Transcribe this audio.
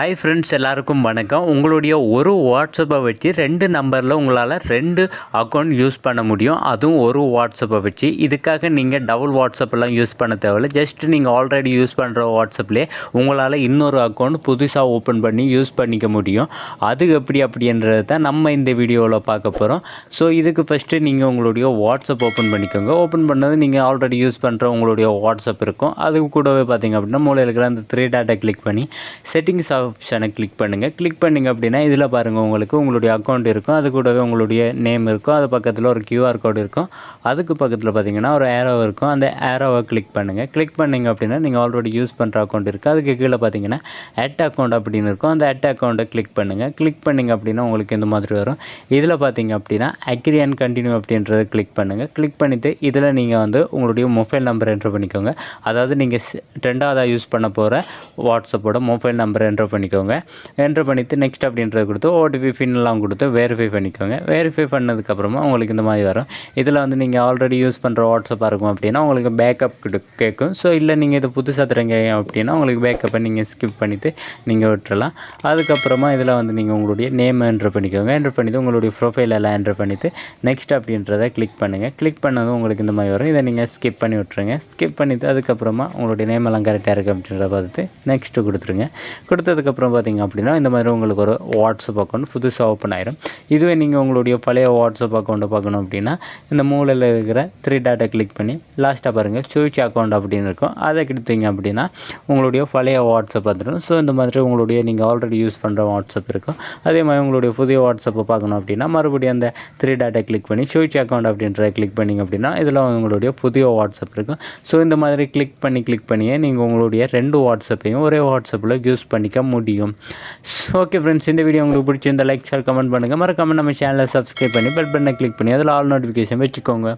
Hi friends, எல்லாருக்கும் வணக்கம். உங்களுடைய ஒரு வாட்ஸ்அப்பை வச்சு 2 நம்பரில் உங்களால் 2 அக்கௌண்ட் யூஸ் பண்ண முடியும். அதுவும் ஒரு வாட்ஸ்அப்பை வச்சு. இதுக்காக நீங்கள் டபுள் வாட்ஸ்அப்பெல்லாம் யூஸ் பண்ண தேவையில்லை. ஜஸ்ட் நீங்கள் ஆல்ரெடி யூஸ் பண்ணுற வாட்ஸ்அப்லேயே உங்களால் இன்னொரு அக்கௌண்ட் புதுசாக ஓப்பன் பண்ணி யூஸ் பண்ணிக்க முடியும். அது எப்படி அப்படின்றது தான் நம்ம இந்த வீடியோவில் பார்க்க போகிறோம். ஸோ இதுக்கு ஃபஸ்ட்டு நீங்கள் உங்களுடைய வாட்ஸ்அப் ஓப்பன் பண்ணிக்கோங்க. ஓப்பன் பண்ணது நீங்கள் ஆல்ரெடி யூஸ் பண்ணுற உங்களுடைய வாட்ஸ்அப் இருக்கும். அது கூடவே பார்த்திங்க அப்படின்னா மூலையில் இருக்கிற அந்த 3 டாட்டை கிளிக் பண்ணி செட்டிங்ஸ் ஆப்ஷனை கிளிக் பண்ணுங்கள். கிளிக் பண்ணிங்க அப்படின்னா இதில் பாருங்கள், உங்களுக்கு உங்களுடைய அக்கௌண்ட் இருக்கும். அது கூடவே உங்களுடைய நேம் இருக்கும். அது பக்கத்தில் ஒரு QR கோடு இருக்கும். அதுக்கு பக்கத்தில் பார்த்தீங்கன்னா ஒரு ஏரோ இருக்கும். அந்த ஏரோவை கிளிக் பண்ணுங்கள். கிளிக் பண்ணிங்க அப்படின்னா நீங்கள் ஆல்ரெடி யூஸ் பண்ணுற அக்கௌண்ட் இருக்குது. அதுக்கு கீழே பார்த்தீங்கன்னா அட் அக்கௌண்ட் அப்படின்னு இருக்கும். அந்த அட் அக்கௌண்ட்டை கிளிக் பண்ணுங்கள். கிளிக் பண்ணிங்க அப்படின்னா உங்களுக்கு இந்த மாதிரி வரும். இதில் பார்த்தீங்க அப்படின்னா அக்ரி அண்ட் கண்டினியூ அப்படின்றத கிளிக் பண்ணுங்கள். கிளிக் பண்ணிவிட்டு இதில் நீங்கள் உங்களுடைய மொபைல் நம்பர் என்ட்ரு பண்ணிக்கோங்க. அதாவது நீங்கள் 2ஆவதாக யூஸ் பண்ண போகிற வாட்ஸ்அப்போட மொபைல் நம்பர் என்ட்ரு பண்ணிக்கோங்க. என்ட்ரு பண்ணிவிட்டு நெக்ஸ்ட் அப்படின்றத கொடுத்து ஓடிபி பின்லாம் கொடுத்து வெரிஃபை பண்ணிக்கோங்க. வெரிஃபை பண்ணதுக்கப்புறமா உங்களுக்கு இந்த மாதிரி வரும். இதில் நீங்கள் ஆல்ரெடி யூஸ் பண்ணுற வாட்ஸ்அப்பாக இருக்கும் அப்படின்னா உங்களுக்கு பேக்கப் கேட்கும். ஸோ இல்லை நீங்கள் இது புதுசாக தரீங்க அப்படின்னா உங்களுக்கு பேக்கப்பை நீங்கள் ஸ்கிப் பண்ணிவிட்டு நீங்கள் விட்டுறலாம். அதுக்கப்புறமா இதில் நீங்கள் உங்களுடைய நேம் என்ட்ரு பண்ணிக்கோங்க. என்ட்ரு பண்ணிவிட்டு உங்களுடைய ப்ரொஃபைல் எல்லாம் என்ட்ரு பண்ணிவிட்டு நெக்ஸ்ட் அப்படின்றத கிளிக் பண்ணுங்கள். கிளிக் பண்ணதும் உங்களுக்கு இந்த மாதிரி வரும். இதை நீங்கள் ஸ்கிப் பண்ணி விட்டுருங்க. ஸ்கிப் பண்ணிவிட்டு அதுக்கப்புறமா உங்களுடைய நேம் எல்லாம் கரெக்டாக இருக்குது அப்படின்றத பார்த்துட்டு நெக்ஸ்ட்டு கொடுத்துருங்க. கொடுத்ததுக்கப்புறம் பார்த்திங்க அப்படின்னா இந்த மாதிரி உங்களுக்கு ஒரு வாட்ஸ்அப் அக்கௌண்ட் புதுசாக ஓப்பன் ஆயிரும். இதுவே நீங்கள் உங்களுடைய பழைய வாட்ஸ்அப் அக்கௌண்ட்டை பார்க்கணும் அப்படின்னா இந்த மூலையில் இருக்கிற 3 டாட்டை கிளிக் பண்ணி லாஸ்ட்டாக பாருங்கள் சுவிட்ச் அக்கௌண்ட் அப்படின்னு இருக்கும். அதை கிட்டத்தீங்க அப்படின்னா உங்களுடைய பழைய வாட்ஸ்அப் வந்துடும். ஸோ இந்த மாதிரி உங்களுடைய நீங்கள் ஆல்ரெடி யூஸ் பண்ணுற வாட்ஸ்அப் இருக்கும். அதே மாதிரி உங்களுடைய புதிய வாட்ஸ்அப்பை பார்க்கணும் அப்படின்னா மறுபடியும் அந்த 3 டாட்டை கிளிக் பண்ணி சுவிட்ச் அக்கௌண்ட் அப்படின்றத கிளிக் பண்ணிங்க அப்படின்னா இதில் உங்களுடைய புதிய வாட்ஸ்அப் இருக்கும். ஸோ இந்த மாதிரி கிளிக் பண்ணியே நீங்கள் உங்களுடைய 2 வாட்ஸ்அப்பையும் ஒரே வாட்ஸ்அப்பில் யூஸ் பண்ணிக்க முடியும். ஓகே ஃப்ரெண்ட்ஸ், இந்த வீடியோ உங்களுக்கு பிடிச்சிருந்தா லைக், ஷேர், கமெண்ட் பண்ணுங்கள். மறக்காமல் நம்ம சேனலை சப்ஸ்கிரைப் பண்ணி பெல் பட்டனை கிளிக் பண்ணி அதில் ஆல் நோட்டிஃபிகேஷன் வச்சுக்கோங்க.